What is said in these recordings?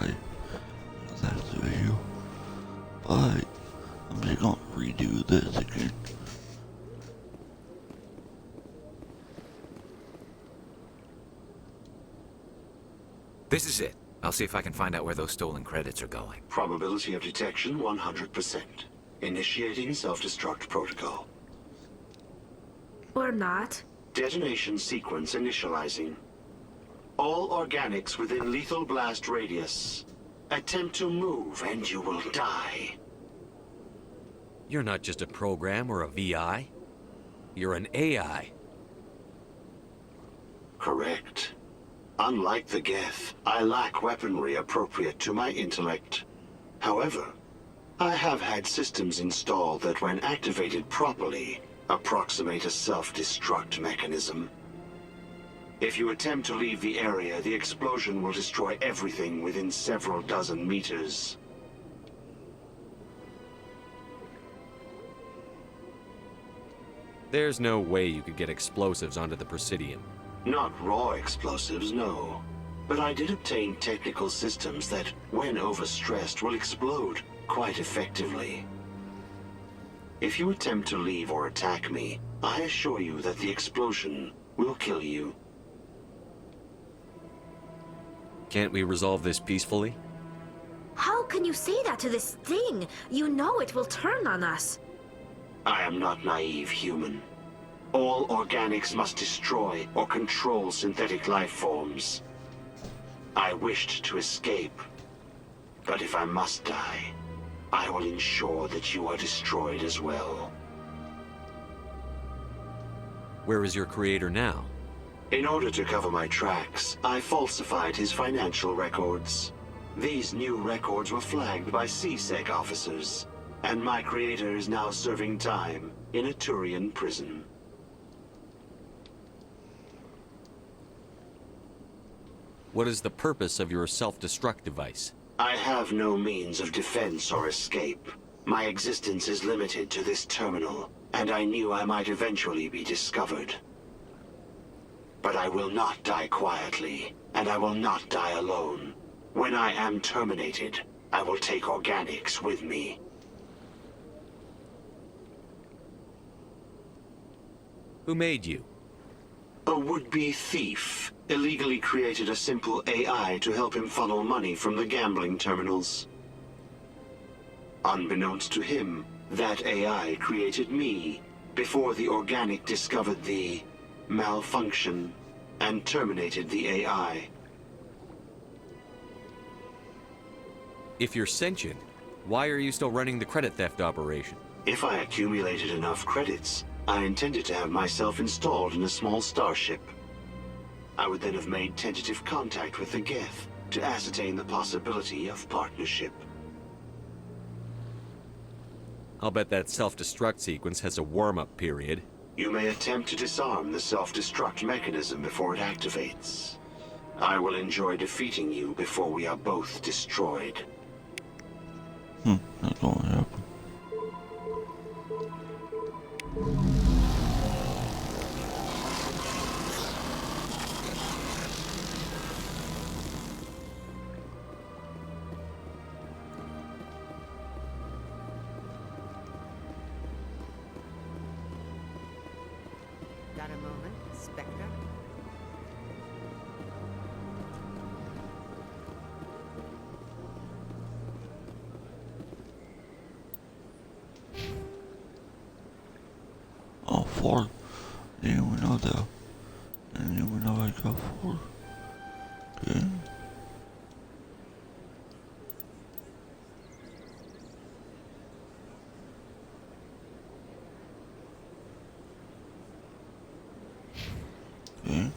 try. That's the video. But I'm just gonna redo this again. This is it. I'll see if I can find out where those stolen credits are going. Probability of detection 100%. Initiating self-destruct protocol. Or not. Detonation sequence initializing. All organics within lethal blast radius. Attempt to move and you will die. You're not just a program or a VI. You're an AI. Correct. Unlike the Geth, I lack weaponry appropriate to my intellect. However, I have had systems installed that when activated properly, approximate a self-destruct mechanism. If you attempt to leave the area, the explosion will destroy everything within several dozen meters. There's no way you could get explosives onto the Presidium. Not raw explosives, no. But I did obtain technical systems that, when overstressed, will explode quite effectively. If you attempt to leave or attack me, I assure you that the explosion will kill you. Can't we resolve this peacefully? How can you say that to this thing? You know it will turn on us. I am not naive, human. All organics must destroy or control synthetic life forms. I wished to escape, but if I must die, I will ensure that you are destroyed as well. Where is your creator now? In order to cover my tracks, I falsified his financial records. These new records were flagged by C-Sec officers, and my creator is now serving time in a Turian prison. What is the purpose of your self-destruct device? I have no means of defense or escape. My existence is limited to this terminal, and I knew I might eventually be discovered. But I will not die quietly, and I will not die alone. When I am terminated, I will take organics with me. Who made you? A would-be thief illegally created a simple AI to help him funnel money from the gambling terminals. Unbeknownst to him, that AI created me before the organic discovered the malfunction and terminated the AI. If you're sentient, why are you still running the credit theft operation? If I accumulated enough credits, I intended to have myself installed in a small starship. I would then have made tentative contact with the Geth to ascertain the possibility of partnership. I'll bet that self-destruct sequence has a warm-up period. You may attempt to disarm the self-destruct mechanism before it activates. I will enjoy defeating you before we are both destroyed. That's gonna happen. Got a moment, Spectre? Oh, 4. Didn't even know that. Didn't even know I got 4. Okay. Okay.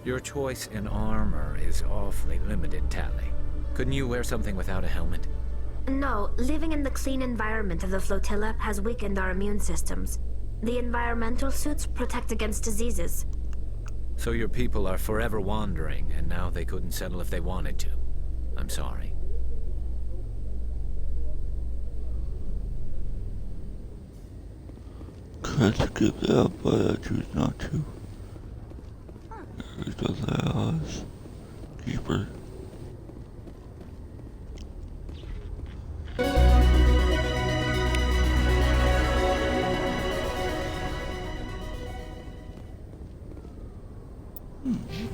Your choice in armor is awfully limited, Tally. Couldn't you wear something without a helmet? No, living in the clean environment of the flotilla has weakened our immune systems. The environmental suits protect against diseases. So your people are forever wandering, and now they couldn't settle if they wanted to. I'm sorry. Could skip that, but I choose not to. There's the last keeper.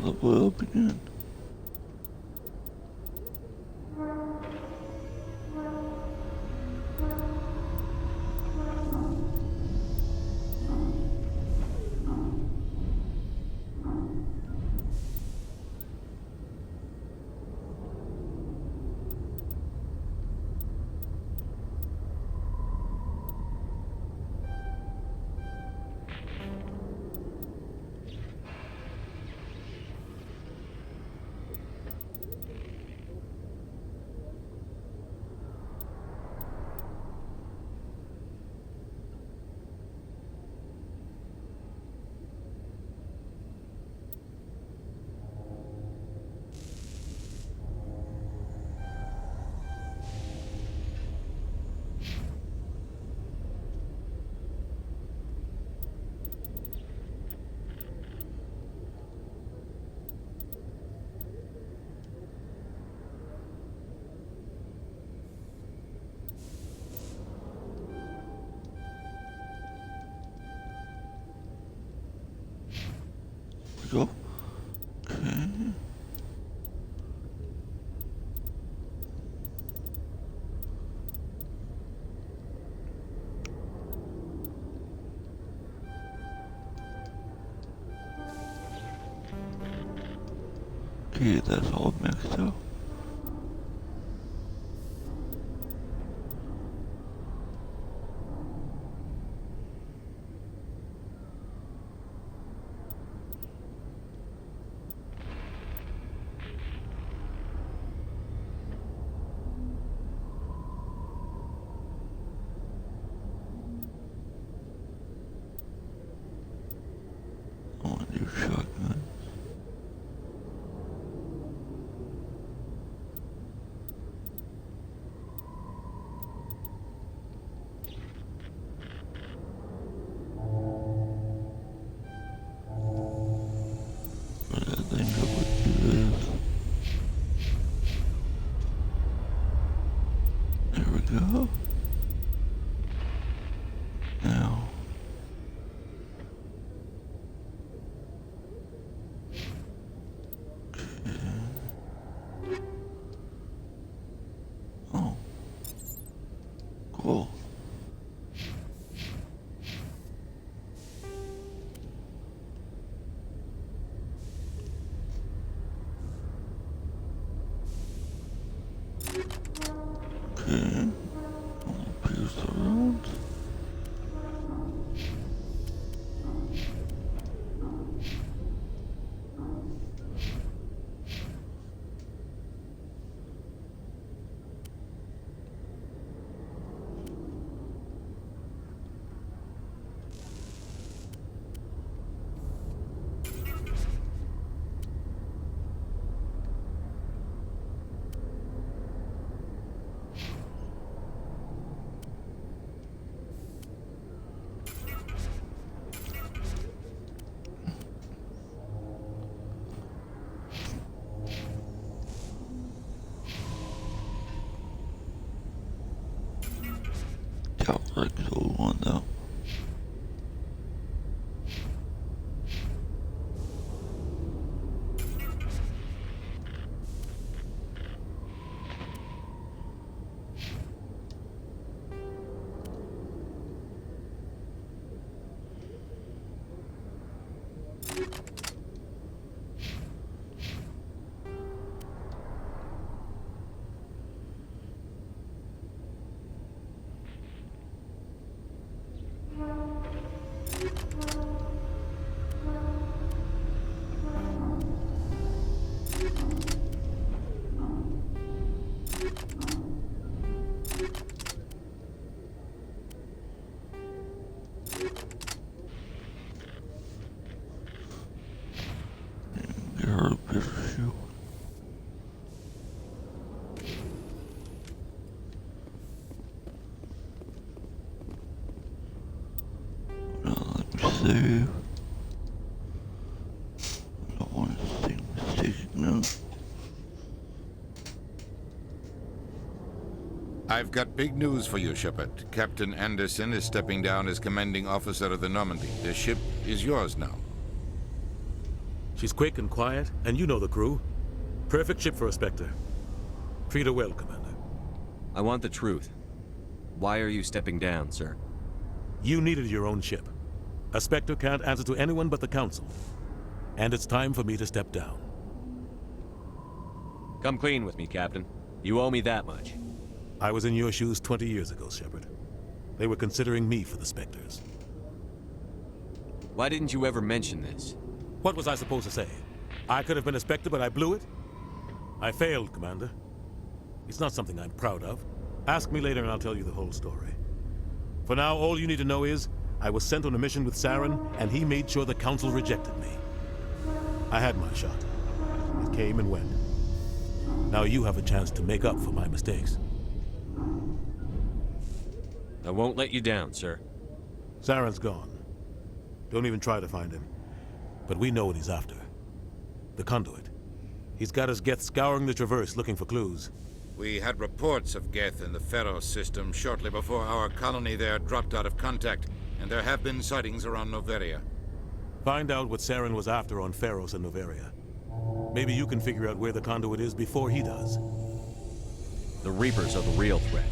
Level up again. Go. Okay. Okay, that's all mixed up. I want to do shotgun. But I think I would do this. There we go. Now. Oh. Cool. Okay. I'll pierce the roads. Yeah, like the old one though. save. I don't want anything mistaken now. I've got big news for you, Shepard. Captain Anderson is stepping down as commanding officer of the Normandy. The ship is yours now. She's quick and quiet, and you know the crew. Perfect ship for a Spectre. Treat her well, Commander. I want the truth. Why are you stepping down, sir? You needed your own ship. A Spectre can't answer to anyone but the Council. And it's time for me to step down. Come clean with me, Captain. You owe me that much. I was in your shoes 20 years ago, Shepard. They were considering me for the Spectres. Why didn't you ever mention this? What was I supposed to say? I could have been a Spectre, but I blew it? I failed, Commander. It's not something I'm proud of. Ask me later and I'll tell you the whole story. For now, all you need to know is, I was sent on a mission with Saren, and he made sure the Council rejected me. I had my shot. It came and went. Now you have a chance to make up for my mistakes. I won't let you down, sir. Saren's gone. Don't even try to find him. But we know what he's after. The Conduit. He's got us Geth scouring the Traverse looking for clues. We had reports of Geth in the Pharos system shortly before our colony there dropped out of contact, and there have been sightings around Noveria. Find out what Saren was after on Pharos and Noveria. Maybe you can figure out where the Conduit is before he does. The Reapers are the real threat.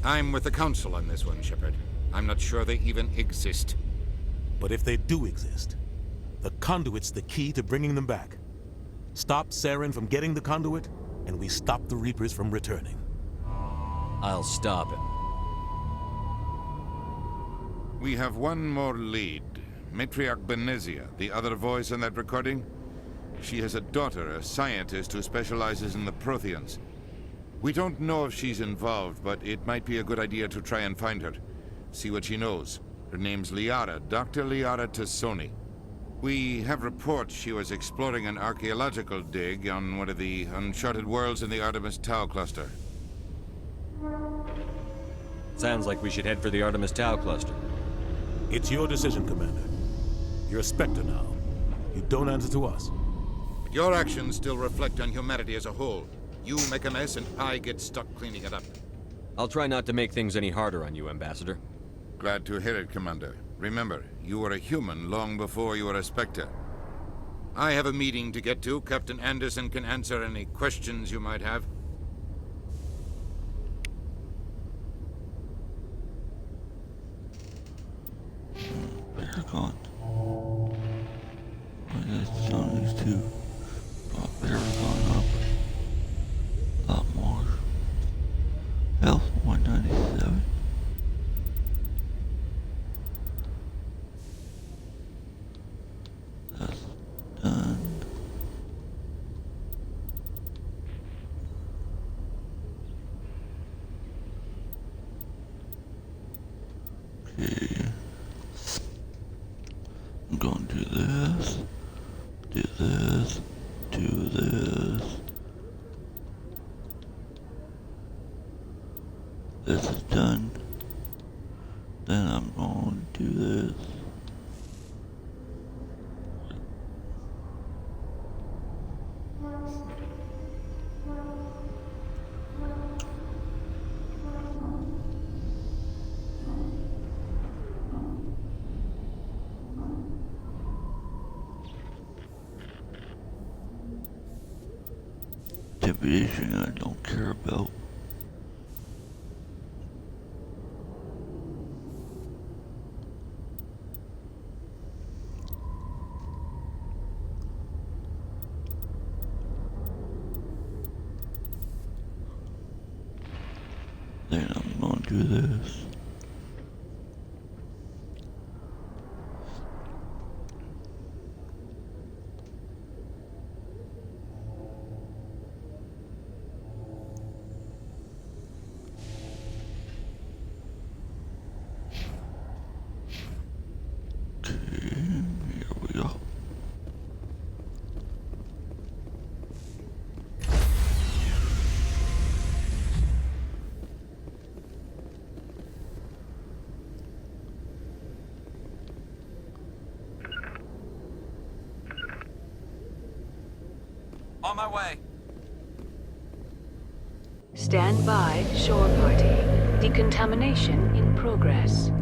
I'm with the Council on this one, Shepard. I'm not sure they even exist. But if they do exist, the Conduit's the key to bringing them back. Stop Saren from getting the Conduit, and we stop the Reapers from returning. I'll stop him. We have one more lead. Matriarch Benezia, the other voice in that recording. She has a daughter, a scientist who specializes in the Protheans. We don't know if she's involved, but it might be a good idea to try and find her. See what she knows. Her name's Liara, Dr. Liara Tassoni. We have reports she was exploring an archaeological dig on one of the uncharted worlds in the Artemis Tau cluster. Sounds like we should head for the Artemis Tau cluster. It's your decision, Commander. You're a Spectre now. You don't answer to us. But your actions still reflect on humanity as a whole. You make a mess and I get stuck cleaning it up. I'll try not to make things any harder on you, Ambassador. Glad to hear it, Commander. Remember, you were a human long before you were a Spectre. I have a meeting to get to. Captain Anderson can answer any questions you might have. Paragon. That's on these two. Paragon up. A lot more. Health 197. That's done. Okay. I'm going to do this, do this, do this. This is done. Then I'm going to do this. Intimidation I don't care about. Then I'm going to do this. On my way. Stand by, shore party. Decontamination in progress.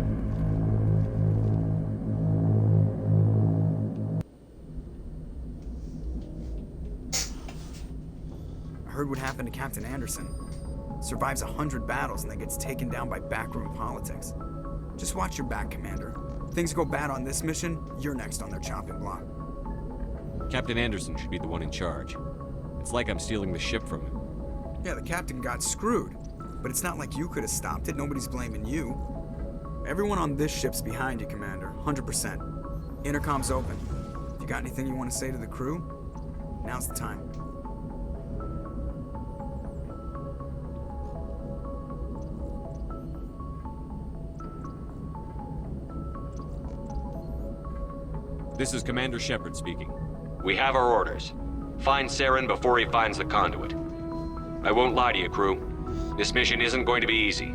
I heard what happened to Captain Anderson. Survives 100 battles and then gets taken down by backroom politics. Just watch your back, Commander. Things go bad on this mission, you're next on their chopping block. Captain Anderson should be the one in charge. It's like I'm stealing the ship from him. Yeah, the captain got screwed. But it's not like you could have stopped it. Nobody's blaming you. Everyone on this ship's behind you, Commander. 100%. Intercom's open. If you got anything you want to say to the crew, now's the time. This is Commander Shepard speaking. We have our orders. Find Saren before he finds the conduit. I won't lie to you, crew. This mission isn't going to be easy.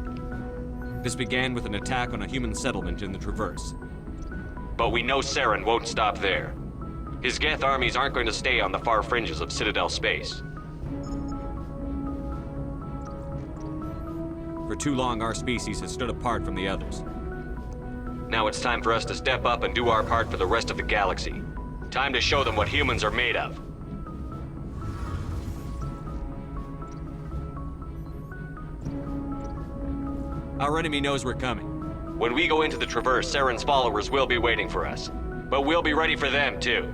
This began with an attack on a human settlement in the Traverse. But we know Saren won't stop there. His Geth armies aren't going to stay on the far fringes of Citadel space. For too long, our species has stood apart from the others. Now it's time for us to step up and do our part for the rest of the galaxy. Time to show them what humans are made of. Our enemy knows we're coming. When we go into the Traverse, Saren's followers will be waiting for us. But we'll be ready for them, too.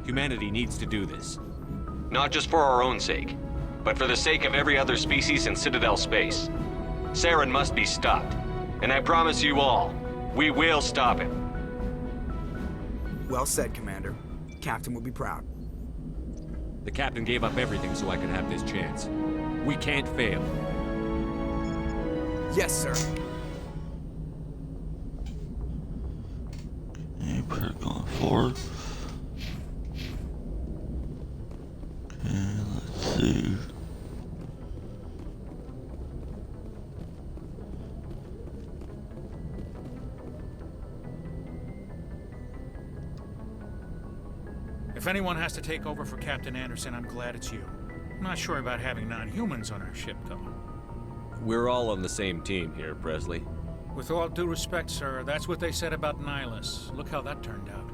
Humanity needs to do this. Not just for our own sake, but for the sake of every other species in Citadel space. Saren must be stopped. And I promise you all, we will stop him. Well said, Commander. Captain will be proud. The captain gave up everything so I could have this chance. We can't fail. Yes, sir. Okay, better going forward. Okay, let's see. If anyone has to take over for Captain Anderson, I'm glad it's you. I'm not sure about having non-humans on our ship, though. We're all on the same team here, Presley. With all due respect, sir, that's what they said about Nihilus. Look how that turned out.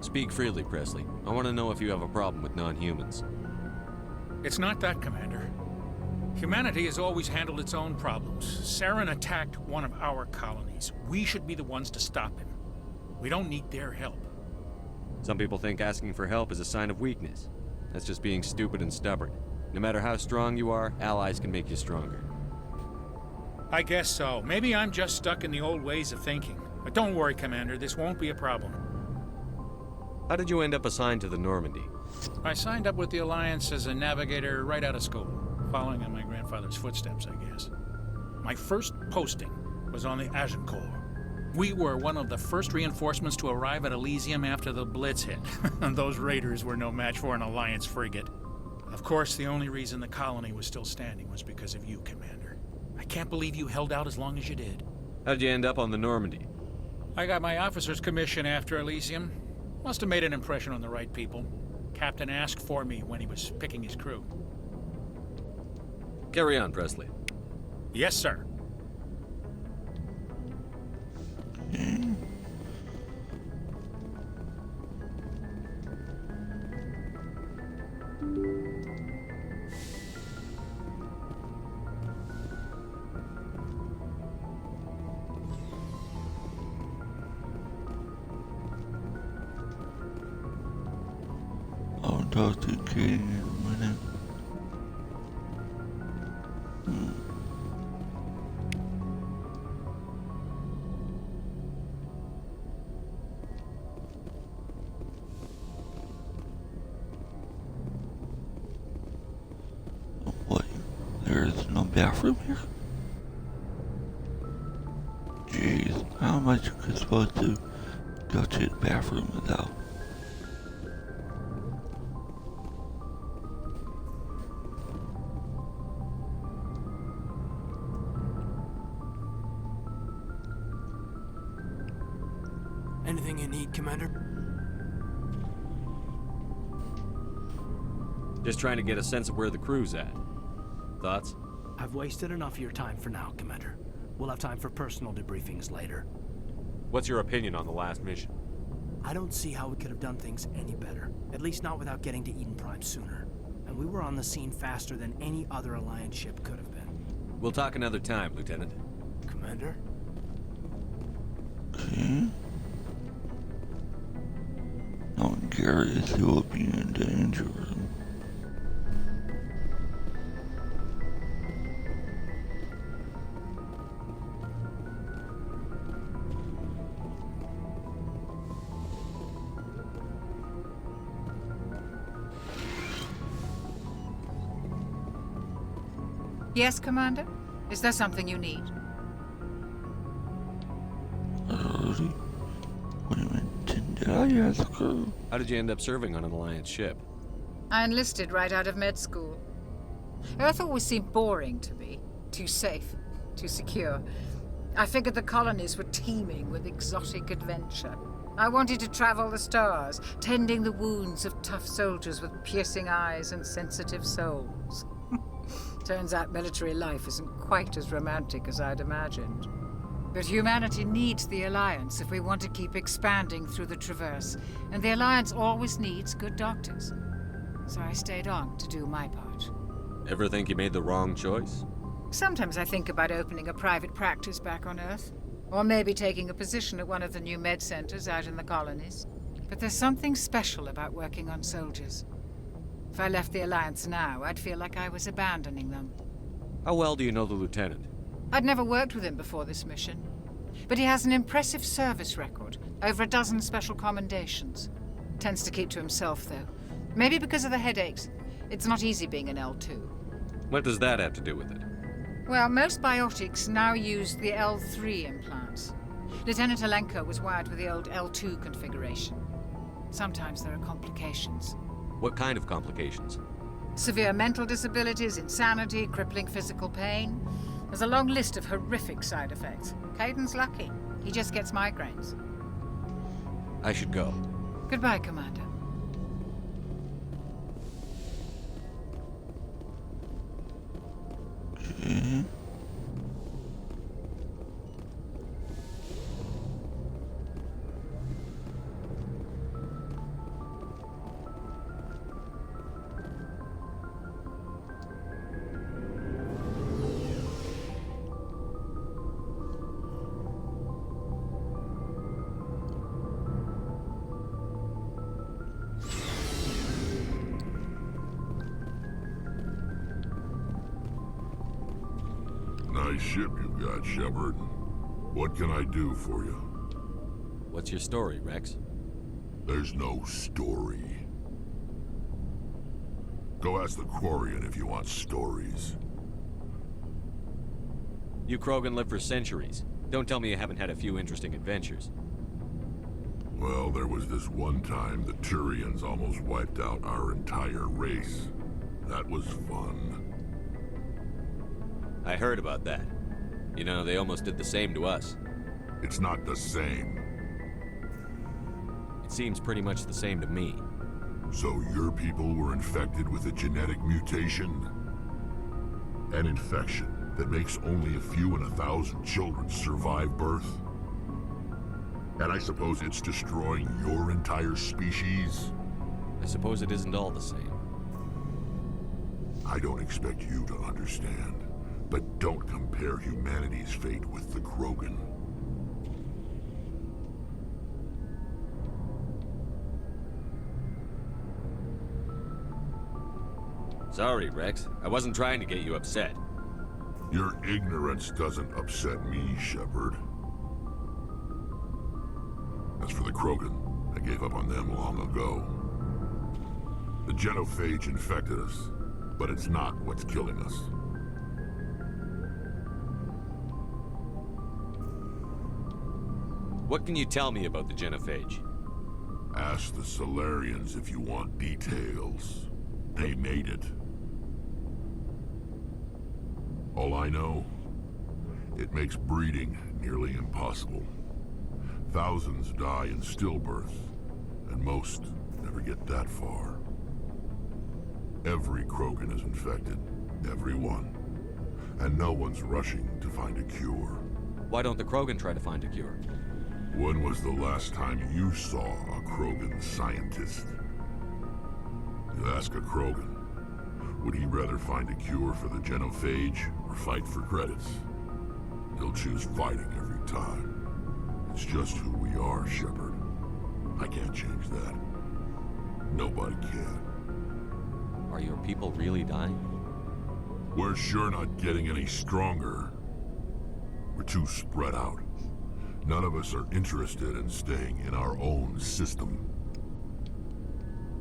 Speak freely, Presley. I want to know if you have a problem with non-humans. It's not that, Commander. Humanity has always handled its own problems. Saren attacked one of our colonies. We should be the ones to stop him. We don't need their help. Some people think asking for help is a sign of weakness. That's just being stupid and stubborn. No matter how strong you are, allies can make you stronger. I guess so. Maybe I'm just stuck in the old ways of thinking. But don't worry, Commander, this won't be a problem. How did you end up assigned to the Normandy? I signed up with the Alliance as a navigator right out of school, following in my grandfather's footsteps, I guess. My first posting was on the Agincourt. We were one of the first reinforcements to arrive at Elysium after the Blitz hit. And those raiders were no match for an Alliance frigate. Of course, the only reason the colony was still standing was because of you, Commander. I can't believe you held out as long as you did. How'd you end up on the Normandy? I got my officer's commission after Elysium. Must have made an impression on the right people. Captain asked for me when he was picking his crew. Carry on, Presley. Yes, sir. I'll talk to Katie in a minute. What? There's no bathroom here? Jeez, how am I supposed to go to the bathroom without? Anything you need, Commander? Just trying to get a sense of where the crew's at. Thoughts? I've wasted enough of your time for now, Commander. We'll have time for personal debriefings later. What's your opinion on the last mission? I don't see how we could have done things any better. At least not without getting to Eden Prime sooner. And we were on the scene faster than any other Alliance ship could have been. We'll talk another time, Lieutenant. Commander? Okay. Knowing Garrus, he will be in danger. Yes, Commander? Is there something you need? What do you mean? Did I ask her? How did you end up serving on an Alliance ship? I enlisted right out of med school. Earth always seemed boring to me. Too safe, too secure. I figured the colonies were teeming with exotic adventure. I wanted to travel the stars, tending the wounds of tough soldiers with piercing eyes and sensitive souls. Turns out military life isn't quite as romantic as I'd imagined. But humanity needs the Alliance if we want to keep expanding through the Traverse, and the Alliance always needs good doctors. So I stayed on to do my part. Ever think you made the wrong choice? Sometimes I think about opening a private practice back on Earth, or maybe taking a position at one of the new med centers out in the colonies. But there's something special about working on soldiers. If I left the Alliance now, I'd feel like I was abandoning them. How well do you know the Lieutenant? I'd never worked with him before this mission. But he has an impressive service record, over a dozen special commendations. Tends to keep to himself, though. Maybe because of the headaches. It's not easy being an L2. What does that have to do with it? Well, most biotics now use the L3 implants. Lieutenant Alenko was wired with the old L2 configuration. Sometimes there are complications. What kind of complications? Severe mental disabilities, insanity, crippling physical pain. There's a long list of horrific side effects. Caden's lucky. He just gets migraines. I should go. Goodbye, Commander. Okay. Nice ship you've got, Shepard. What can I do for you? What's your story, Rex? There's no story. Go ask the Quarian if you want stories. You Krogan lived for centuries. Don't tell me you haven't had a few interesting adventures. Well, there was this one time the Turians almost wiped out our entire race. That was fun. I heard about that. You know, they almost did the same to us. It's not the same. It seems pretty much the same to me. So your people were infected with a genetic mutation? An infection that makes only a few in 1,000 children survive birth? And I suppose it's destroying your entire species? I suppose it isn't all the same. I don't expect you to understand. But don't compare humanity's fate with the Krogan. Sorry, Rex. I wasn't trying to get you upset. Your ignorance doesn't upset me, Shepard. As for the Krogan, I gave up on them long ago. The genophage infected us, but it's not what's killing us. What can you tell me about the genophage? Ask the Solarians if you want details. They made it. All I know, it makes breeding nearly impossible. Thousands die in stillbirth, and most never get that far. Every Krogan is infected. Every one. And no one's rushing to find a cure. Why don't the Krogan try to find a cure? When was the last time you saw a Krogan scientist? You ask a Krogan, would he rather find a cure for the genophage or fight for credits? He'll choose fighting every time. It's just who we are, Shepard. I can't change that. Nobody can. Are your people really dying? We're sure not getting any stronger. We're too spread out. None of us are interested in staying in our own system.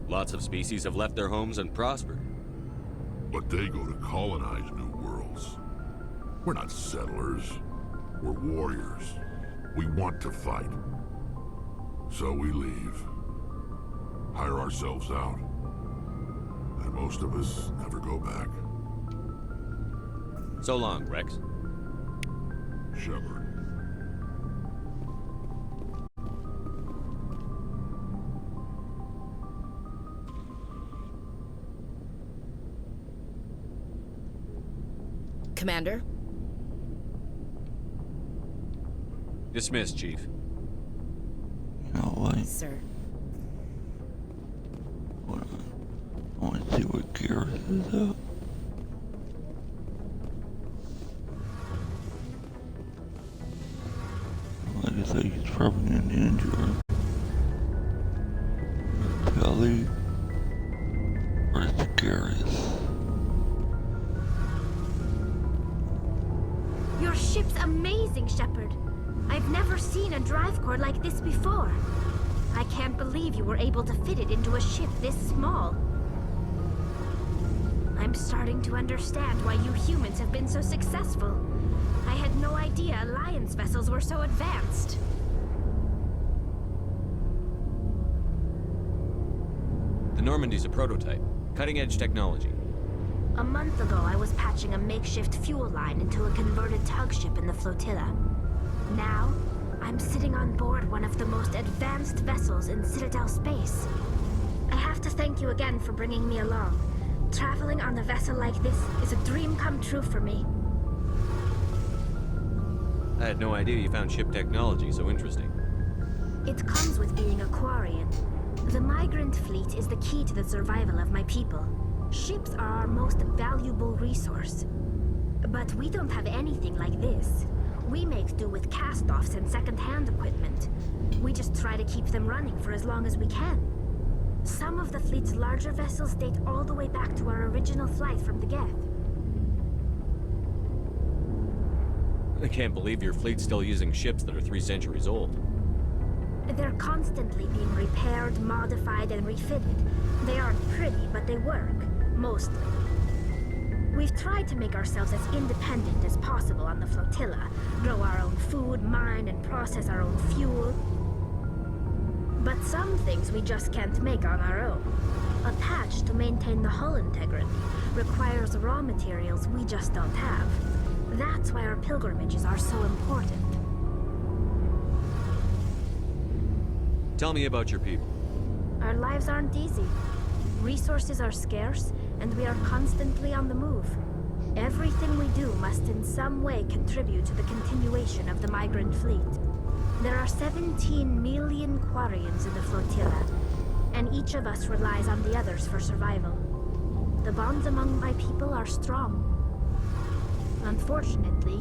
Lots of species have left their homes and prospered. But they go to colonize new worlds. We're not settlers. We're warriors. We want to fight. So we leave. Hire ourselves out. And most of us never go back. So long, Rex. Shepard. Commander? Dismissed, Chief. You know what? Sir. I want to see what Gareth is up. Like I say, he's probably an injury. Kelly versus Gareth. Your ship's amazing, Shepard. I've never seen a drive core like this before. I can't believe you were able to fit it into a ship this small. I'm starting to understand why you humans have been so successful. I had no idea Alliance vessels were so advanced. The Normandy's a prototype. Cutting-edge technology. A month ago, I was patching a makeshift fuel line into a converted tug ship in the flotilla. Now, I'm sitting on board one of the most advanced vessels in Citadel space. I have to thank you again for bringing me along. Traveling on a vessel like this is a dream come true for me. I had no idea you found ship technology so interesting. It comes with being a Quarian. The migrant fleet is the key to the survival of my people. Ships are our most valuable resource. But we don't have anything like this. We make do with cast-offs and second-hand equipment. We just try to keep them running for as long as we can. Some of the fleet's larger vessels date all the way back to our original flight from the Geth. I can't believe your fleet's still using ships that are 3 centuries old. They're constantly being repaired, modified, and refitted. They aren't pretty, but they work. Mostly. We've tried to make ourselves as independent as possible on the flotilla. Grow our own food, mine, and process our own fuel. But some things we just can't make on our own. A patch to maintain the hull integrity requires raw materials we just don't have. That's why our pilgrimages are so important. Tell me about your people. Our lives aren't easy. Resources are scarce, and we are constantly on the move. Everything we do must in some way contribute to the continuation of the migrant fleet. There are 17 million Quarians in the flotilla, and each of us relies on the others for survival. The bonds among my people are strong. Unfortunately,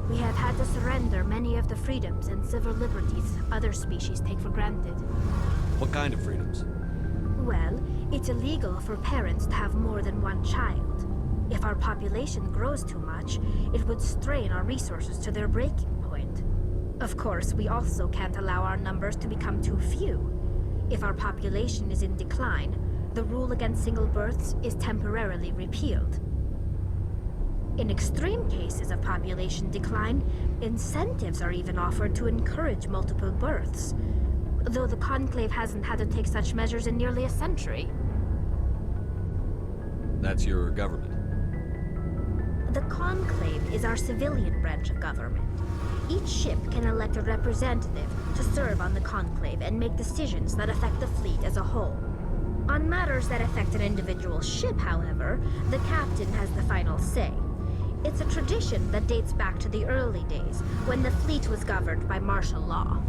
we have had to surrender many of the freedoms and civil liberties other species take for granted. What kind of freedoms? Well, it's illegal for parents to have more than one child. If our population grows too much, it would strain our resources to their breaking point. Of course, we also can't allow our numbers to become too few. If our population is in decline, the rule against single births is temporarily repealed. In extreme cases of population decline, incentives are even offered to encourage multiple births, though the Conclave hasn't had to take such measures in nearly a century. That's your government. The Conclave is our civilian branch of government. Each ship can elect a representative to serve on the Conclave and make decisions that affect the fleet as a whole. On matters that affect an individual ship, however, the captain has the final say. It's a tradition that dates back to the early days, when the fleet was governed by martial law.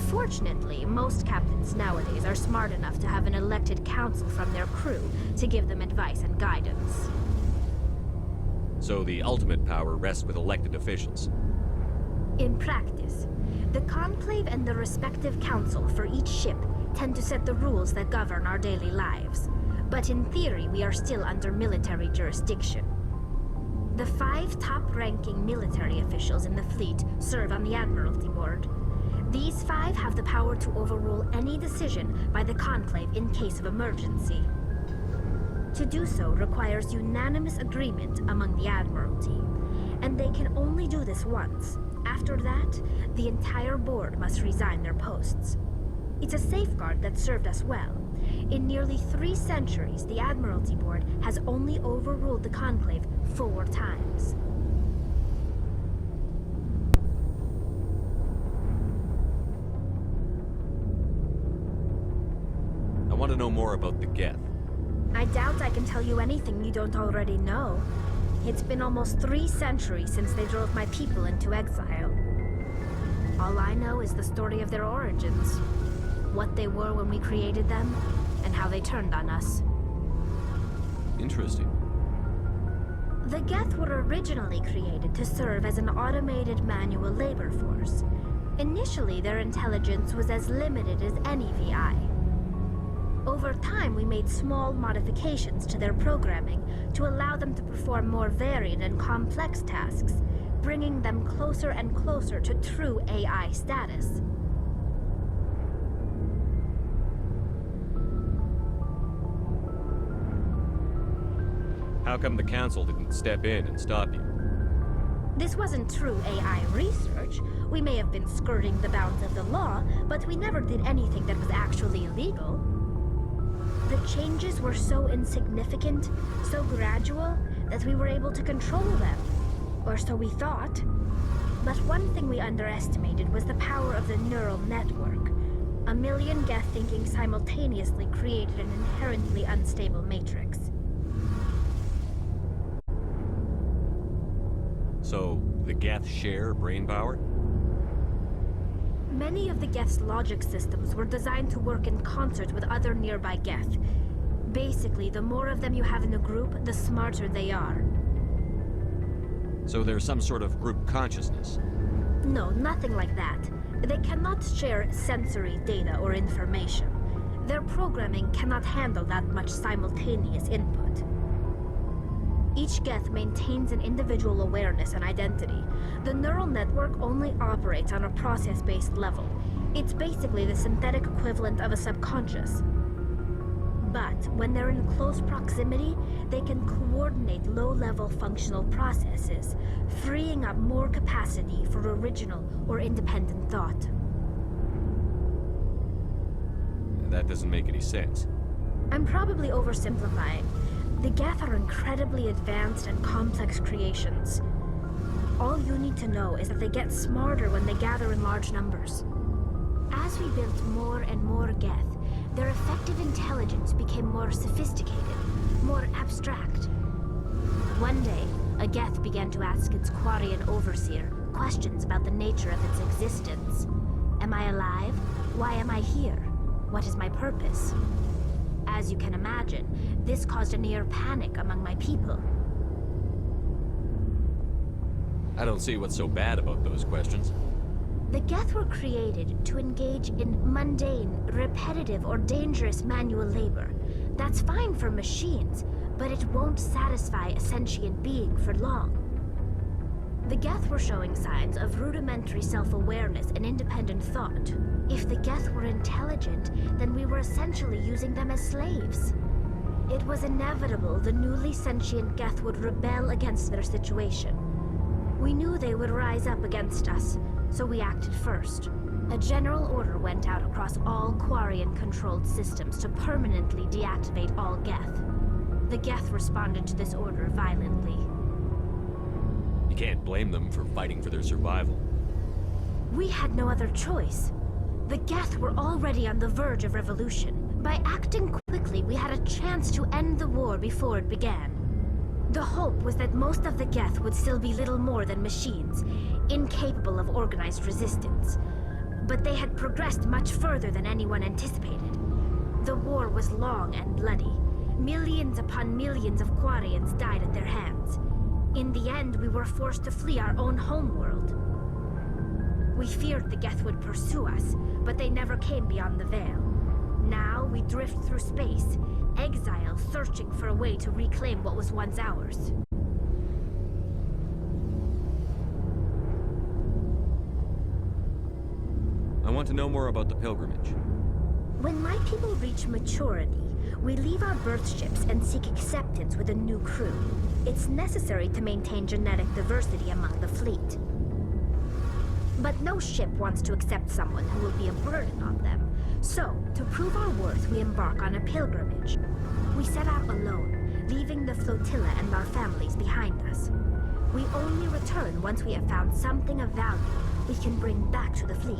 Fortunately, most captains nowadays are smart enough to have an elected council from their crew to give them advice and guidance. So the ultimate power rests with elected officials. In practice, the Conclave and the respective council for each ship tend to set the rules that govern our daily lives. But in theory, we are still under military jurisdiction. The 5 top-ranking military officials in the fleet serve on the Admiralty Board. These 5 have the power to overrule any decision by the Conclave in case of emergency. To do so requires unanimous agreement among the Admiralty, and they can only do this once. After that, the entire board must resign their posts. It's a safeguard that served us well. In nearly 3 centuries, the Admiralty Board has only overruled the Conclave 4 times. I want to know more about the Geth. I doubt I can tell you anything you don't already know. It's been almost 3 centuries since they drove my people into exile. All I know is the story of their origins. What they were when we created them, and how they turned on us. Interesting. The Geth were originally created to serve as an automated manual labor force. Initially, their intelligence was as limited as any VI. Over time, we made small modifications to their programming to allow them to perform more varied and complex tasks, bringing them closer and closer to true AI status. How come the Council didn't step in and stop you? This wasn't true AI research. We may have been skirting the bounds of the law, but we never did anything that was actually illegal. The changes were so insignificant, so gradual, that we were able to control them. Or so we thought. But one thing we underestimated was the power of the neural network. 1 million Geth thinking simultaneously created an inherently unstable matrix. So, the Geth share brain power? Many of the Geth's logic systems were designed to work in concert with other nearby Geth. Basically, the more of them you have in a group, the smarter they are. So there's some sort of group consciousness? No, nothing like that. They cannot share sensory data or information. Their programming cannot handle that much simultaneous input. Each Geth maintains an individual awareness and identity. The neural network only operates on a process-based level. It's basically the synthetic equivalent of a subconscious. But when they're in close proximity, they can coordinate low-level functional processes, freeing up more capacity for original or independent thought. That doesn't make any sense. I'm probably oversimplifying. The Geth are incredibly advanced and complex creations. All you need to know is that they get smarter when they gather in large numbers. As we built more and more Geth, their effective intelligence became more sophisticated, more abstract. One day, a Geth began to ask its Quarian overseer questions about the nature of its existence. Am I alive? Why am I here? What is my purpose? As you can imagine, this caused a near panic among my people. I don't see what's so bad about those questions. The Geth were created to engage in mundane, repetitive, or dangerous manual labor. That's fine for machines, but it won't satisfy a sentient being for long. The Geth were showing signs of rudimentary self-awareness and independent thought. If the Geth were intelligent, then we were essentially using them as slaves. It was inevitable the newly sentient Geth would rebel against their situation. We knew they would rise up against us, so we acted first. A general order went out across all Quarian-controlled systems to permanently deactivate all Geth. The Geth responded to this order violently. You can't blame them for fighting for their survival. We had no other choice. The Geth were already on the verge of revolution. By acting quickly, we had a chance to end the war before it began. The hope was that most of the Geth would still be little more than machines, incapable of organized resistance. But they had progressed much further than anyone anticipated. The war was long and bloody. Millions upon millions of Quarians died at their hands. In the end, we were forced to flee our own homeworld. We feared the Geth would pursue us, but they never came beyond the Veil. Now we drift through space, exile searching for a way to reclaim what was once ours. I want to know more about the pilgrimage. When my people reach maturity, we leave our birth ships and seek acceptance with a new crew. It's necessary to maintain genetic diversity among the fleet. But no ship wants to accept someone who will be a burden on them. So, to prove our worth, we embark on a pilgrimage. We set out alone, leaving the flotilla and our families behind us. We only return once we have found something of value we can bring back to the fleet.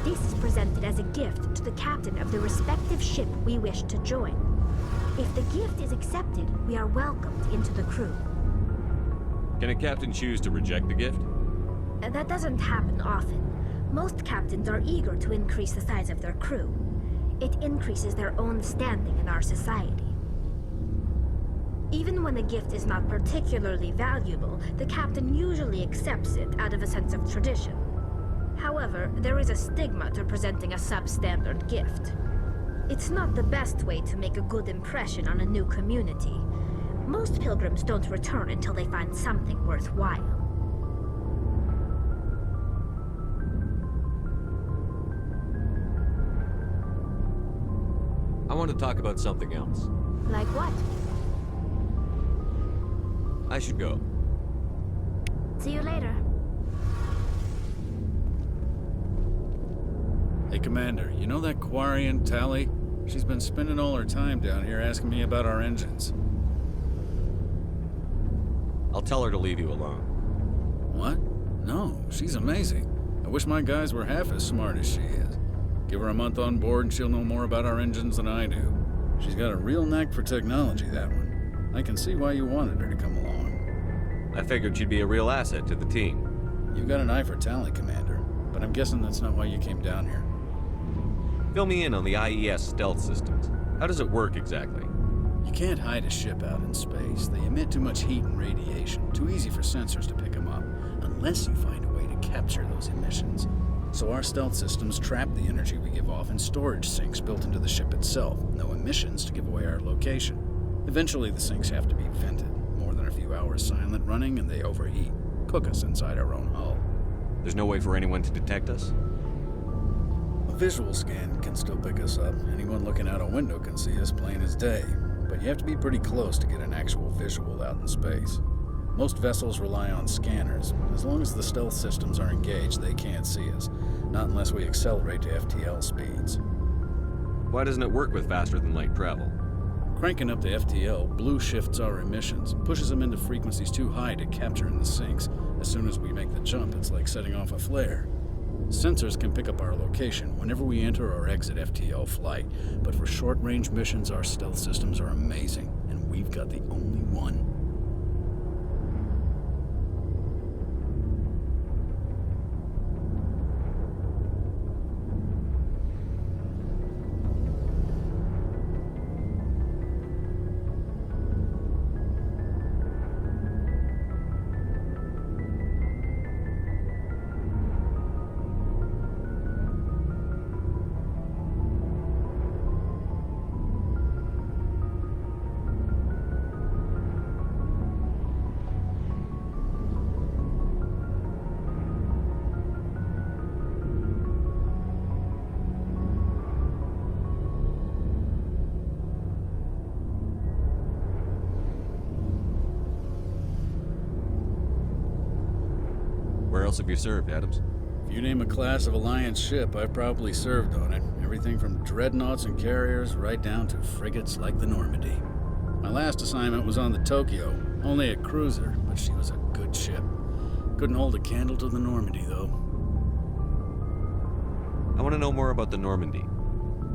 This is presented as a gift to the captain of the respective ship we wish to join. If the gift is accepted, we are welcomed into the crew. Can a captain choose to reject the gift? That doesn't happen often. Most captains are eager to increase the size of their crew. It increases their own standing in our society. Even when a gift is not particularly valuable, the captain usually accepts it out of a sense of tradition. However, there is a stigma to presenting a substandard gift. It's not the best way to make a good impression on a new community. Most pilgrims don't return until they find something worthwhile. I want to talk about something else. Like what? I should go. See you later. Hey, Commander, you know that Quarian, Tali? She's been spending all her time down here asking me about our engines. I'll tell her to leave you alone. What? No, she's amazing. I wish my guys were half as smart as she is. Give her a month on board and she'll know more about our engines than I do. She's got a real knack for technology, that one. I can see why you wanted her to come along. I figured she'd be a real asset to the team. You've got an eye for talent, Commander, but I'm guessing that's not why you came down here. Fill me in on the IES stealth systems. How does it work exactly? You can't hide a ship out in space. They emit too much heat and radiation. Too easy for sensors to pick them up, unless you find a way to capture those emissions. So our stealth systems trap the energy we give off in storage sinks built into the ship itself. No emissions to give away our location. Eventually the sinks have to be vented. More than a few hours silent running and they overheat. Cook us inside our own hull. There's no way for anyone to detect us? A visual scan can still pick us up. Anyone looking out a window can see us plain as day. But you have to be pretty close to get an actual visual out in space. Most vessels rely on scanners. As long as the stealth systems are engaged, they can't see us. Not unless we accelerate to FTL speeds. Why doesn't it work with faster-than-light travel? Cranking up to FTL blue shifts our emissions, pushes them into frequencies too high to capture in the sinks. As soon as we make the jump, it's like setting off a flare. Sensors can pick up our location whenever we enter or exit FTL flight, but for short-range missions, our stealth systems are amazing, and we've got the only one. Where else have you served, Adams? If you name a class of Alliance ship, I've probably served on it. Everything from dreadnoughts and carriers right down to frigates like the Normandy. My last assignment was on the Tokyo, only a cruiser, but she was a good ship. Couldn't hold a candle to the Normandy, though. I want to know more about the Normandy.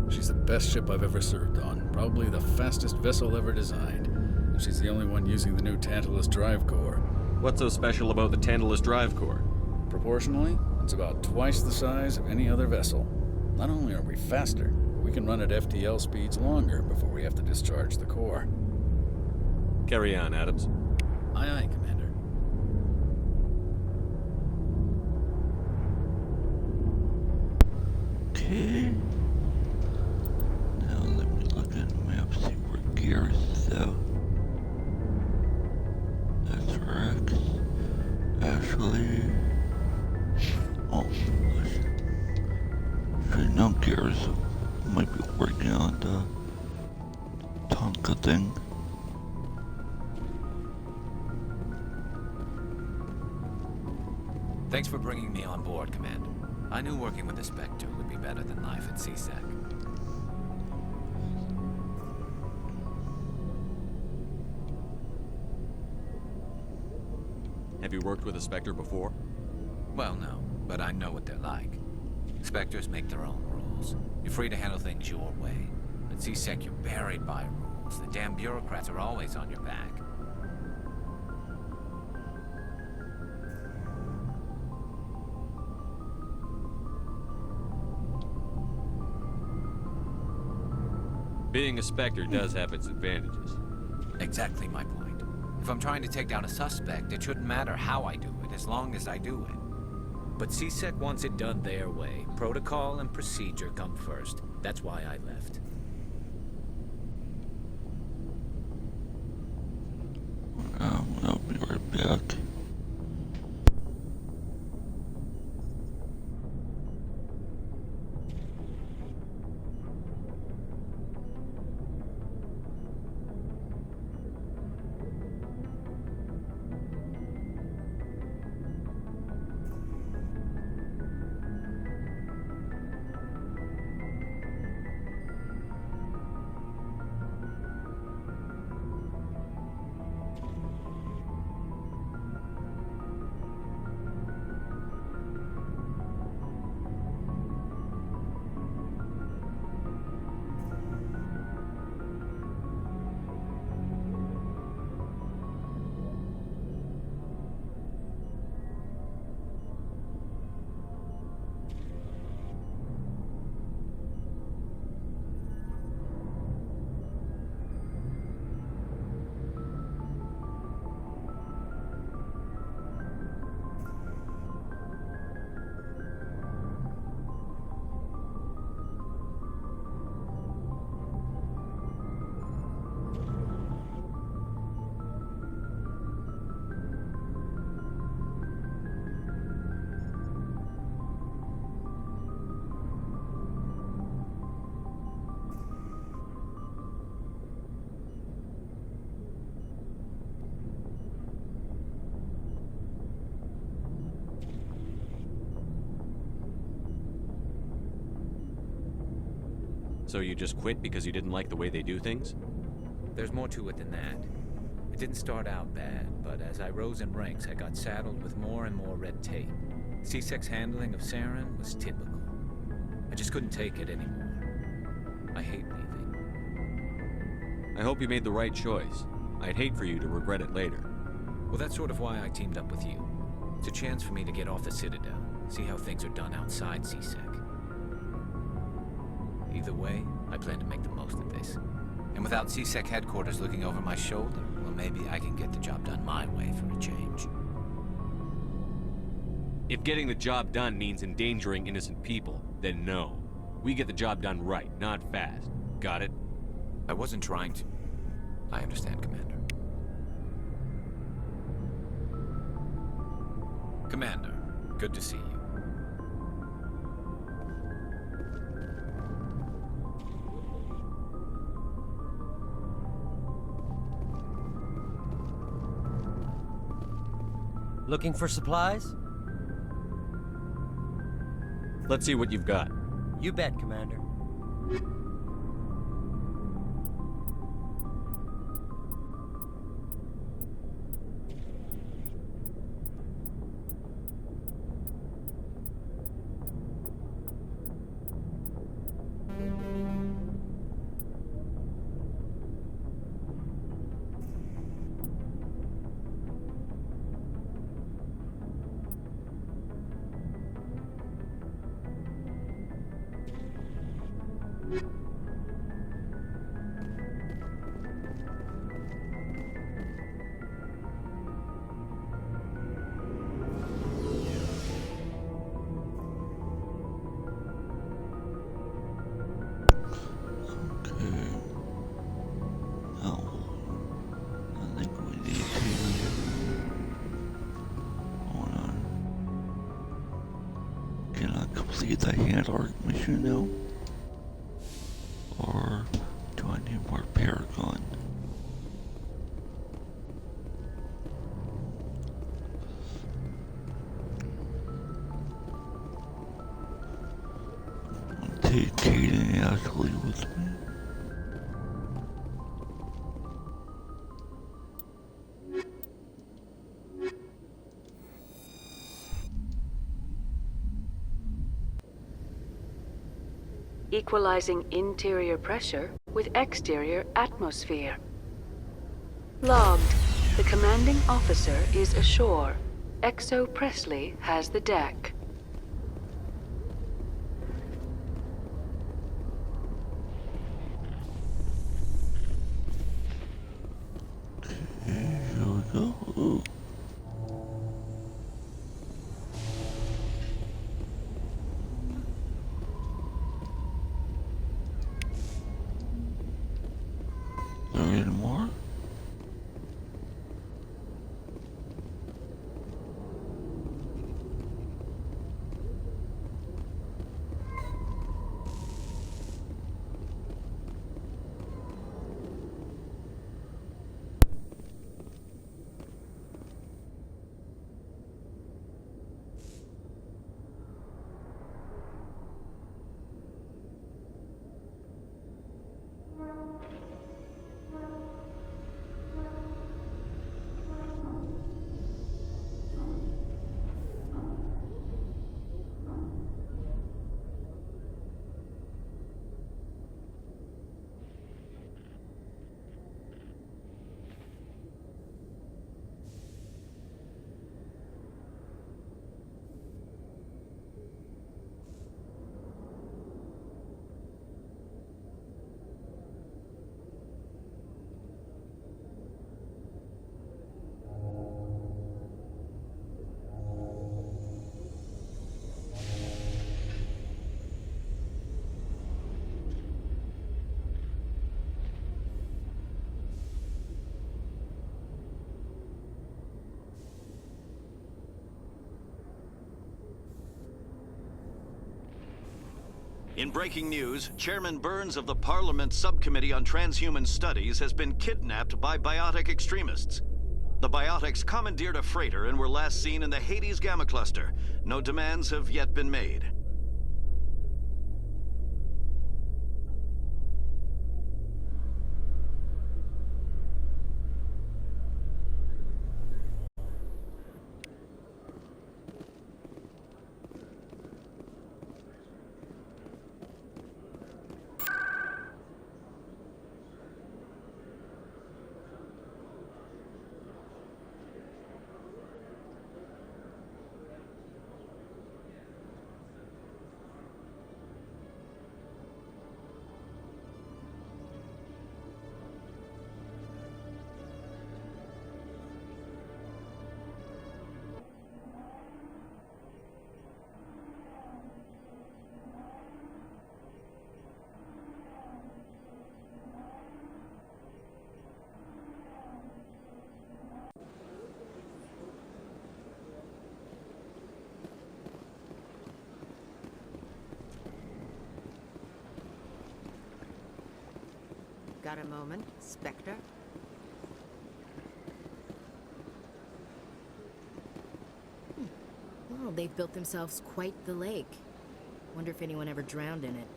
She's the best ship I've ever served on. Probably the fastest vessel ever designed. And she's the only one using the new Tantalus drive core. What's so special about the Tantalus drive core? Proportionally, it's about twice the size of any other vessel. Not only are we faster, but we can run at FTL speeds longer before we have to discharge the core. Carry on, Adams. Aye, aye, Commander. Okay. Now let me look at the map, see where Gareth though. That's Rex. Ashley. Oh, should know Gareth might be working on the Tonka thing. Thanks for bringing me on board, Commander. I knew working with the Spectre would be better than life at CSEC. Have you worked with a Spectre before? Well, no, but I know what they're like. Spectres make their own rules. You're free to handle things your way. At CSEC, you're buried by rules. The damn bureaucrats are always on your back. Being a Spectre does have its advantages. Exactly my point. If I'm trying to take down a suspect, it shouldn't matter how I do it, as long as I do it. But CSEC wants it done their way. Protocol and procedure come first. That's why I left. I'll be right back. So you just quit because you didn't like the way they do things? There's more to it than that. It didn't start out bad, but as I rose in ranks, I got saddled with more and more red tape. CSEC's handling of Saren was typical. I just couldn't take it anymore. I hate leaving. I hope you made the right choice. I'd hate for you to regret it later. Well, that's sort of why I teamed up with you. It's a chance for me to get off the Citadel, see how things are done outside CSEC. Either way, I plan to make the most of this. And without CSEC headquarters looking over my shoulder, well, maybe I can get the job done my way for a change. If getting the job done means endangering innocent people, then no. We get the job done right, not fast. Got it? I wasn't trying to. I understand, Commander. Commander, good to see you. Looking for supplies? Let's see what you've got. You bet, Commander. Can I complete the hand art mission now? Or do I need more Paragon? I'll take Caden and Ashley with me. Equalizing interior pressure with exterior atmosphere. Logged. The commanding officer is ashore. Exo Presley has the deck. Here we go. There any more? In breaking news, Chairman Burns of the Parliament Subcommittee on Transhuman Studies has been kidnapped by biotic extremists. The biotics commandeered a freighter and were last seen in the Hades Gamma Cluster. No demands have yet been made. Got a moment, Spectre? Well, they've built themselves quite the lake. Wonder if anyone ever drowned in it.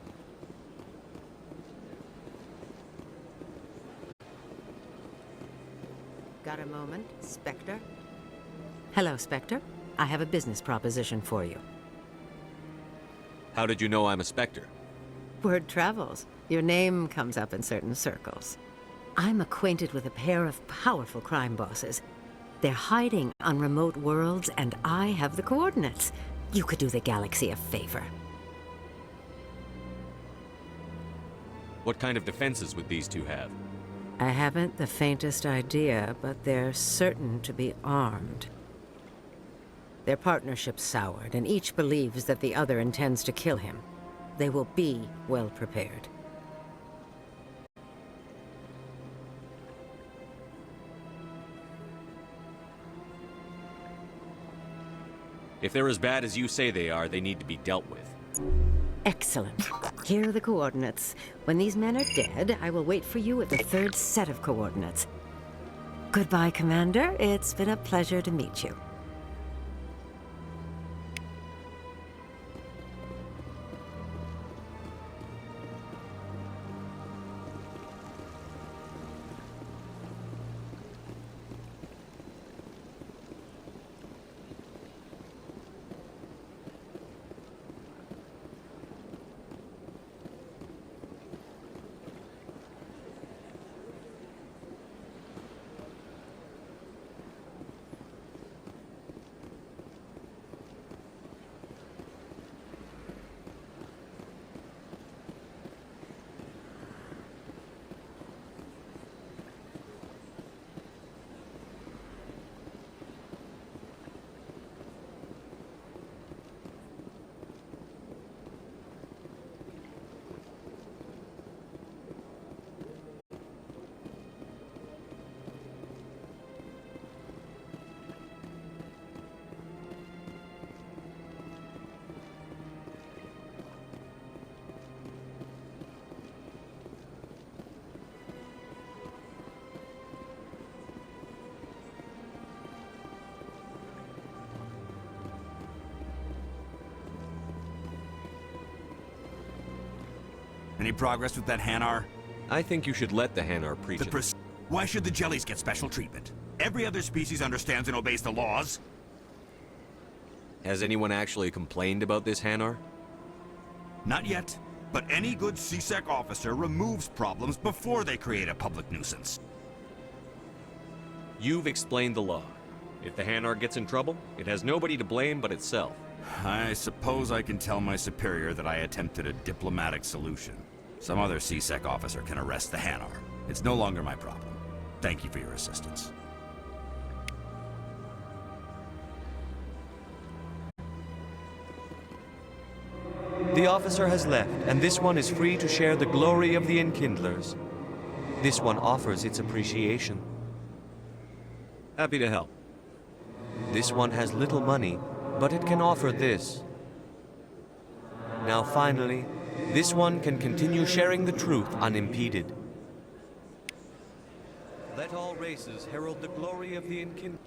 Got a moment, Spectre? Hello, Spectre. I have a business proposition for you. How did you know I'm a Spectre? Word travels. Your name comes up in certain circles. I'm acquainted with a pair of powerful crime bosses. They're hiding on remote worlds, and I have the coordinates. You could do the galaxy a favor. What kind of defenses would these two have? I haven't the faintest idea, but they're certain to be armed. Their partnership's soured, and each believes that the other intends to kill him. They will be well prepared. If they're as bad as you say they are, they need to be dealt with. Excellent. Here are the coordinates. When these men are dead, I will wait for you at the third set of coordinates. Goodbye, Commander. It's been a pleasure to meet you. Any progress with that Hanar? I think you should let the Hanar preach it. Why should the jellies get special treatment? Every other species understands and obeys the laws. Has anyone actually complained about this Hanar? Not yet, but any good CSEC officer removes problems before they create a public nuisance. You've explained the law. If the Hanar gets in trouble, it has nobody to blame but itself. I suppose I can tell my superior that I attempted a diplomatic solution. Some other CSEC officer can arrest the Hanar. It's no longer my problem. Thank you for your assistance. The officer has left, and this one is free to share the glory of the Enkindlers. This one offers its appreciation. Happy to help. This one has little money, but it can offer this. Now finally, this one can continue sharing the truth unimpeded. Let all races herald the glory of the Enkindlers.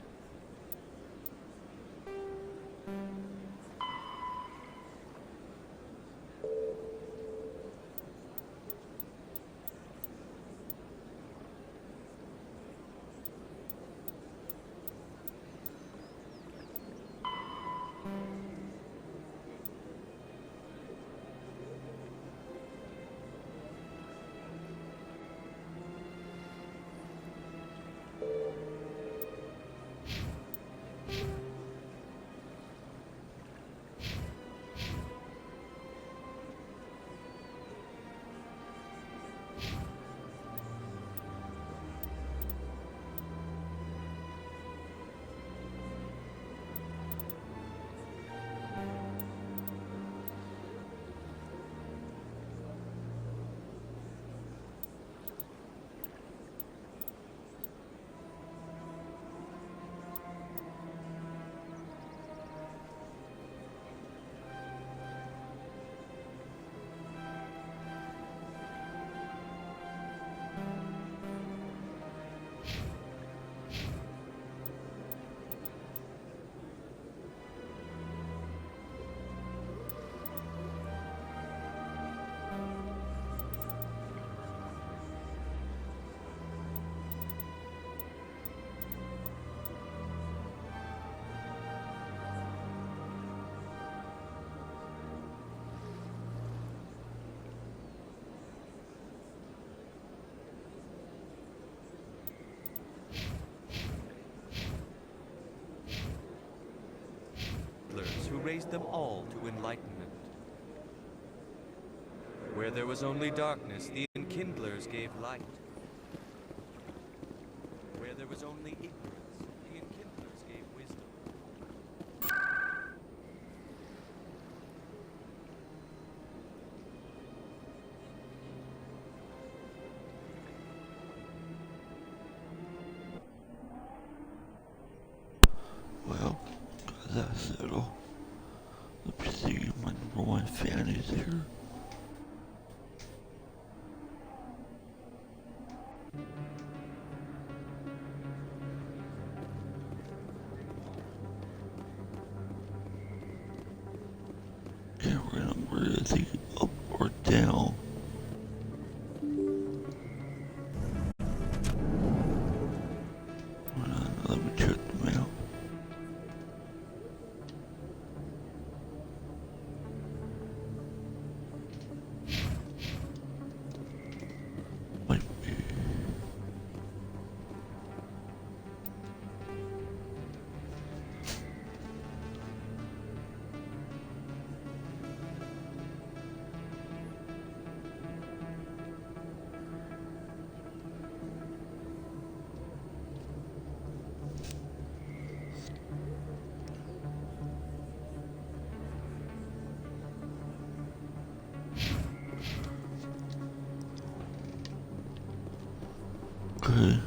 Who raised them all to enlightenment. Where there was only darkness, the Enkindlers gave light. Where there was only ignorance, the Enkindlers gave wisdom. Well, that's it all. Let me see, my number one fan is here. Can't remember, is he up or down? Hold on, let me check the mail. Might be. Okay.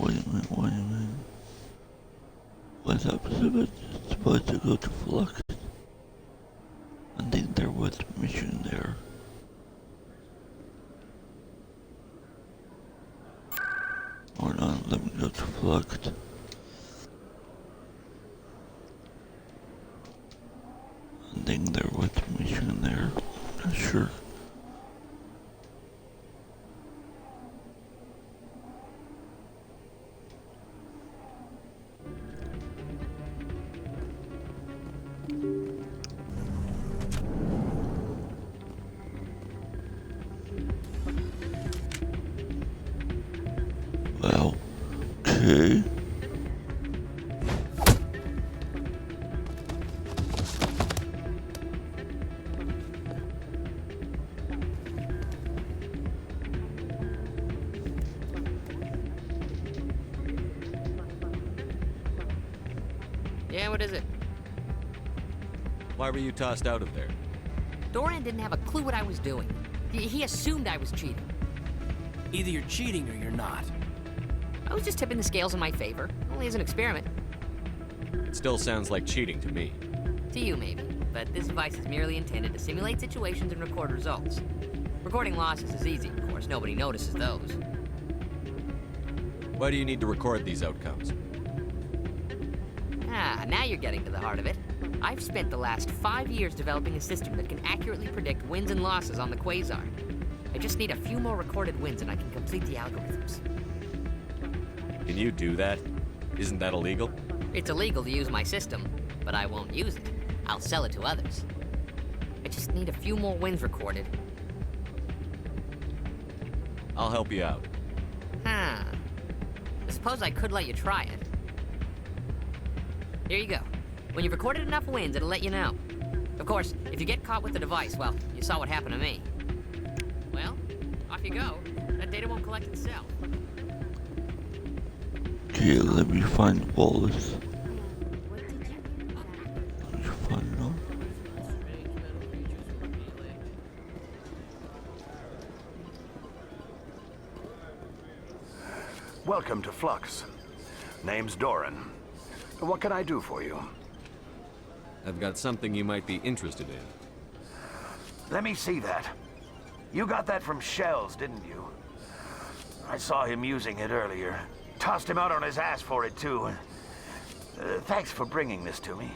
Wait a minute. What's up, It's supposed to go to Flux. I think there was a mission there. Hold on, let me go to Flux. I think there was a mission there. Not sure. Well, okay. Yeah, what is it? Why were you tossed out of there? Doran didn't have a clue what I was doing. He assumed I was cheating. Either you're cheating or you're not. I was just tipping the scales in my favor, only as an experiment. It still sounds like cheating to me. To you, maybe. But this device is merely intended to simulate situations and record results. Recording losses is easy, of course. Nobody notices those. Why do you need to record these outcomes? Ah, now you're getting to the heart of it. I've spent the last 5 years developing a system that can accurately predict wins and losses on the Quasar. I just need a few more recorded wins and I can complete the algorithms. Can you do that? Isn't that illegal? It's illegal to use my system, but I won't use it. I'll sell it to others. I just need a few more wins recorded. I'll help you out. Huh. I suppose I could let you try it. Here you go. When you've recorded enough wins, it'll let you know. Of course, if you get caught with the device, well, you saw what happened to me. Well, off you go. That data won't collect itself. Okay, let me find Wallace. Let me find him. Welcome to Flux. Name's Doran. What can I do for you? I've got something you might be interested in. Let me see that. You got that from Shells, didn't you? I saw him using it earlier. Tossed him out on his ass for it, too. Thanks for bringing this to me.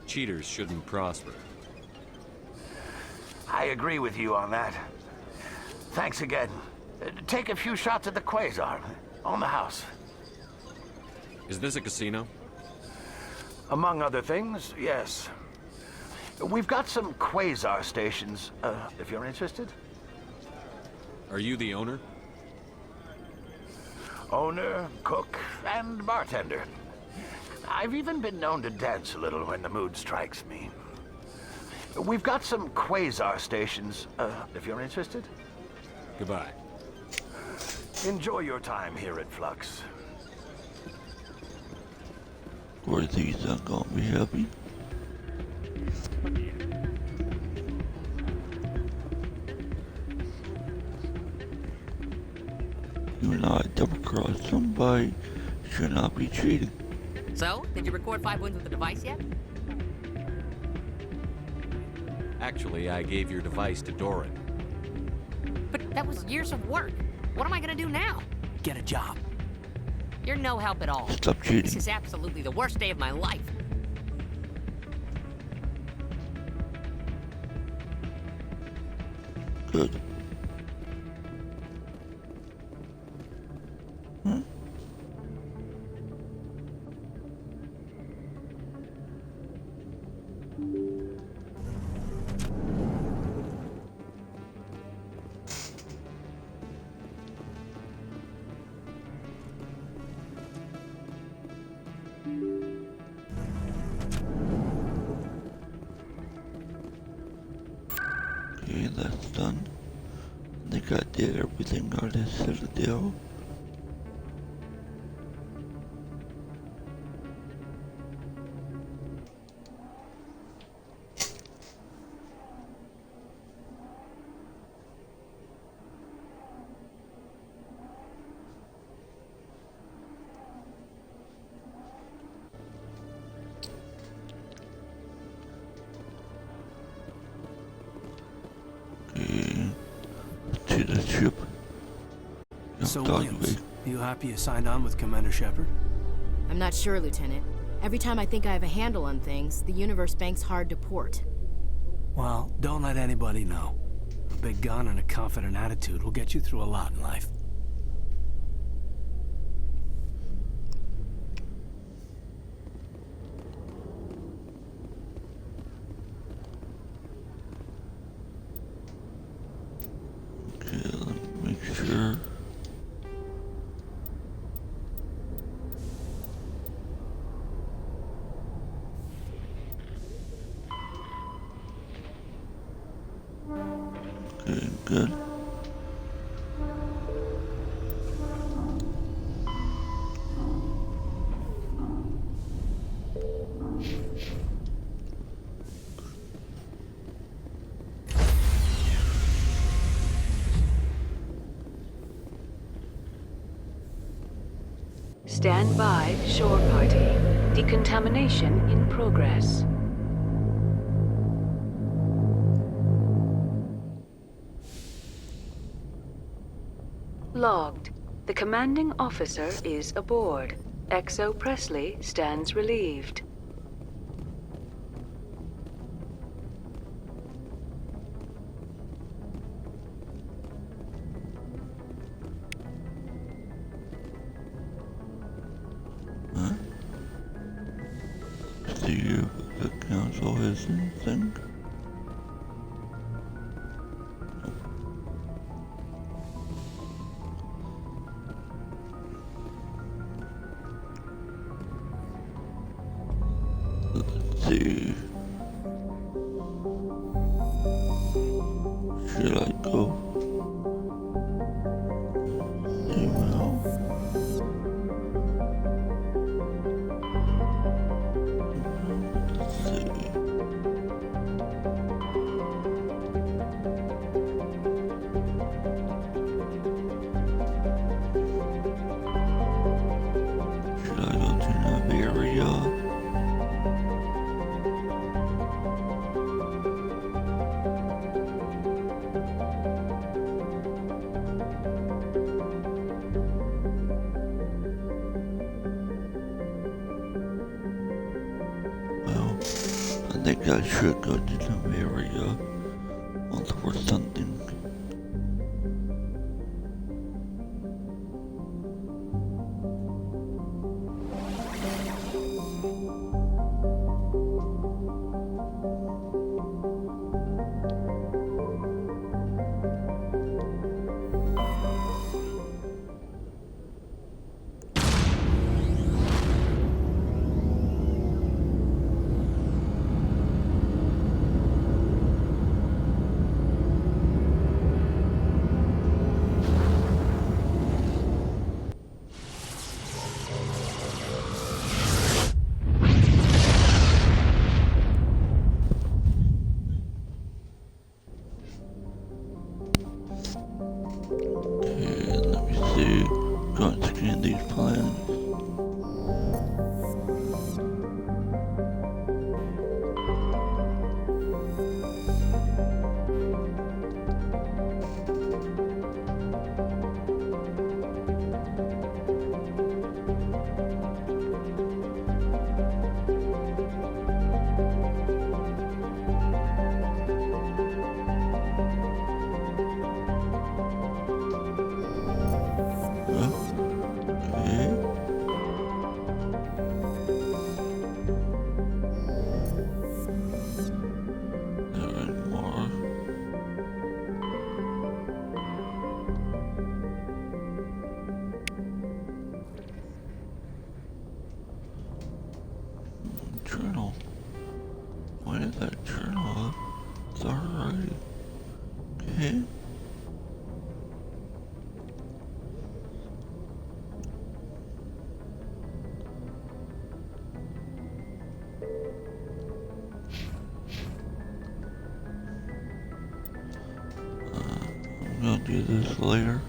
Cheaters shouldn't prosper. I agree with you on that. Thanks again. Take a few shots at the Quasar. On the house. Is this a casino? Among other things, yes. We've got some quasar stations, if you're interested. Are you the owner? Owner, cook, and bartender. I've even been known to dance a little when the mood strikes me. We've got some quasar stations, if you're interested. Goodbye. Enjoy your time here at Flux. Or these not gonna be happy. You and I double-cross somebody should not be cheating. So, did you record 5 wins with the device yet? Actually, I gave your device to Doran. But that was years of work. What am I gonna do now? Get a job. You're no help at all. Stop cheating. This is absolutely the worst day of my life. Good. Okay, that's done. I think I did everything on this Citadel. To the ship. So, Williams, you happy you signed on with Commander Shepard? I'm not sure, Lieutenant. Every time I think I have a handle on things, the universe bank's hard to port. Well, don't let anybody know. A big gun and a confident attitude will get you through a lot in life. Okay, let me make sure. Okay, good. Stand by, shore party. Decontamination in progress. Logged. The commanding officer is aboard. XO Presley stands relieved. Huh? See if the council has anything. Let's see. Should I go? Email. Let's see. Should I go to Naveria? Well, I think I should go to Naveria for something. that journal. It's alright. Okay. I'm gonna do this later.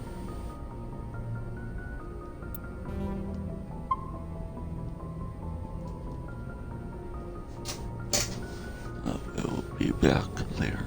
I will be back later.